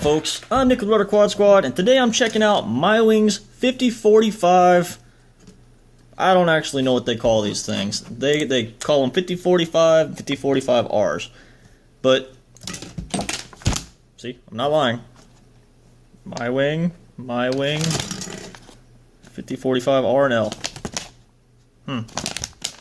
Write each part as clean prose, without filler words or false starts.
folks? I'm Nick with Rudder Quad Squad, and today I'm checking out MyWing's 5045. I don't actually know what they call these things. They call them 5045, 5045Rs. But, see, I'm not lying. MyWing, 5045R and L.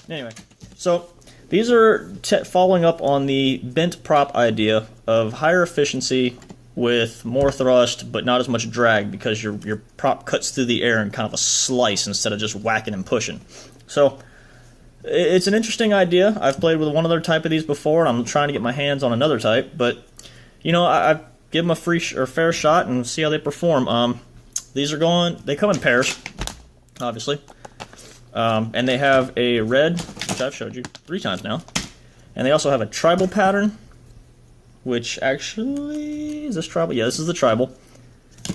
Anyway, so these are following up on the bent prop idea of higher efficiency with more thrust but not as much drag, because your prop cuts through the air in kind of a slice instead of just whacking and pushing. So it's an interesting idea. I've played with one other type of these before, and I'm trying to get my hands on another type, but you know, I give them a fair shot and see how they perform. They come in pairs, obviously, and they have a red, which I've showed you 3 times now, and they also have a tribal pattern, which actually, is this tribal? Yeah, this is the tribal.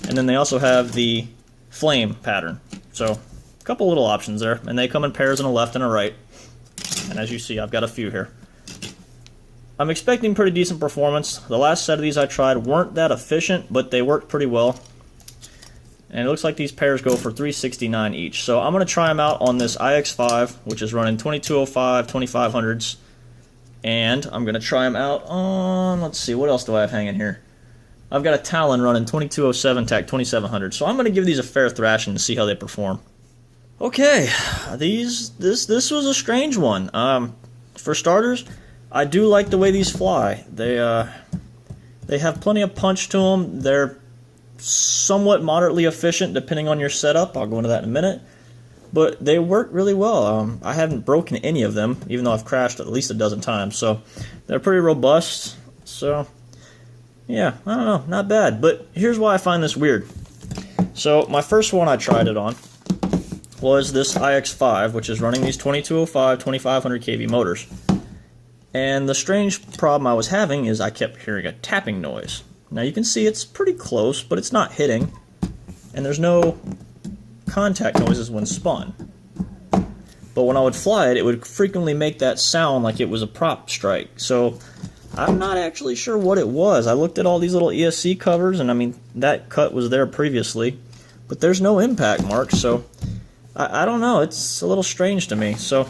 And then they also have the flame pattern. So, a couple little options there. And they come in pairs on a left and a right. And as you see, I've got a few here. I'm expecting pretty decent performance. The last set of these I tried weren't that efficient, but they worked pretty well. And it looks like these pairs go for $369 each. So I'm going to try them out on this IX5, which is running 2205, 2500s. And I'm going to try them out on, let's see, what else do I have hanging here? I've got a Talon running 2207 TAC 2700. So I'm going to give these a fair thrashing to see how they perform. Okay, this was a strange one. For starters, I do like the way these fly. They have plenty of punch to them. They're somewhat moderately efficient depending on your setup. I'll go into that in a minute. But they work really well. I haven't broken any of them, even though I've crashed at least a dozen times. So they're pretty robust. So yeah, I don't know, not bad. But here's why I find this weird. So my first one I tried it on was this IX5, which is running these 2205, 2500 kV motors. And the strange problem I was having is I kept hearing a tapping noise. Now you can see it's pretty close, but it's not hitting. And there's no contact noises when spun. But when I would fly it, it would frequently make that sound like it was a prop strike. So I'm not actually sure what it was. I looked at all these little ESC covers, and I mean, that cut was there previously, but there's no impact marks, so I don't know. It's a little strange to me. So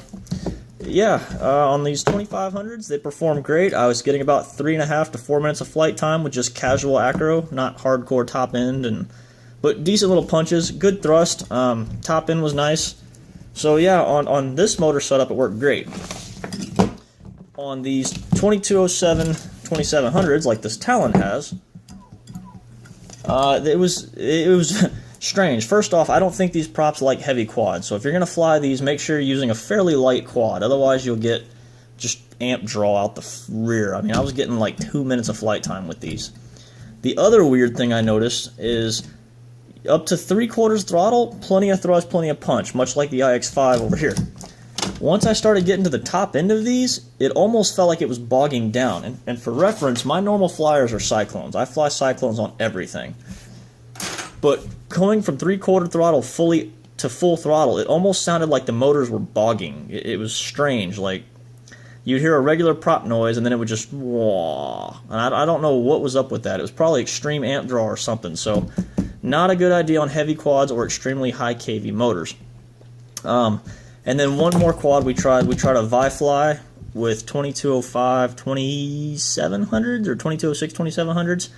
yeah, on these 2500s, they perform great. I was getting about 3.5 to 4 minutes of flight time with just casual acro, not hardcore top end, but decent little punches, good thrust. Top end was nice. So yeah, on this motor setup, it worked great. On these 2207 2700s, like this Talon has, it was strange. First off, I don't think these props like heavy quads. So if you're gonna fly these, make sure you're using a fairly light quad. Otherwise, you'll get just amp draw out the rear. I mean, I was getting like 2 minutes of flight time with these. The other weird thing I noticed is up to 3/4 throttle, plenty of thrust, plenty of punch, much like the IX5 over here. Once I started getting to the top end of these, it almost felt like it was bogging down. And for reference, my normal flyers are Cyclones. I fly Cyclones on everything. But going from 3/4 throttle fully to full throttle, it almost sounded like the motors were bogging. It was strange. Like, you'd hear a regular prop noise, and then it would just wah. And I don't know what was up with that. It was probably extreme amp draw or something. So not a good idea on heavy quads or extremely high kV motors. And then one more quad we tried a Vi-Fly with 2205 2700s or 2206 2700s,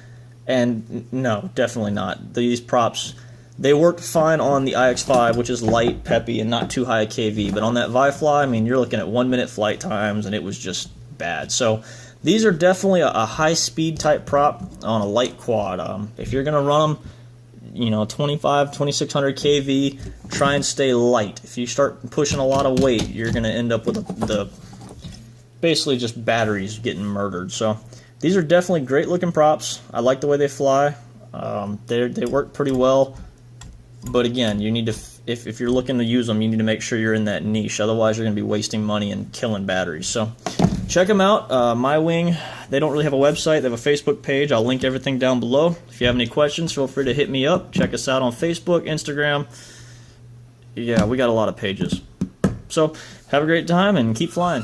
and no, definitely not. These props, they worked fine on the IX5, which is light, peppy, and not too high a kV, but on that Vi-Fly, I mean, you're looking at 1 minute flight times, and it was just bad. So these are definitely a high-speed type prop on a light quad. If you're going to run them, you know, 2600 kV, try and stay light. If you start pushing a lot of weight, you're going to end up with the basically just batteries getting murdered. So these are definitely great looking props. I like the way they fly. They work pretty well. But again, you need to, if you're looking to use them, you need to make sure you're in that niche. Otherwise, you're going to be wasting money and killing batteries. So check them out. MyWing, they don't really have a website. They have a Facebook page. I'll link everything down below. If you have any questions, feel free to hit me up. Check us out on Facebook, Instagram. Yeah, we got a lot of pages. So have a great time and keep flying.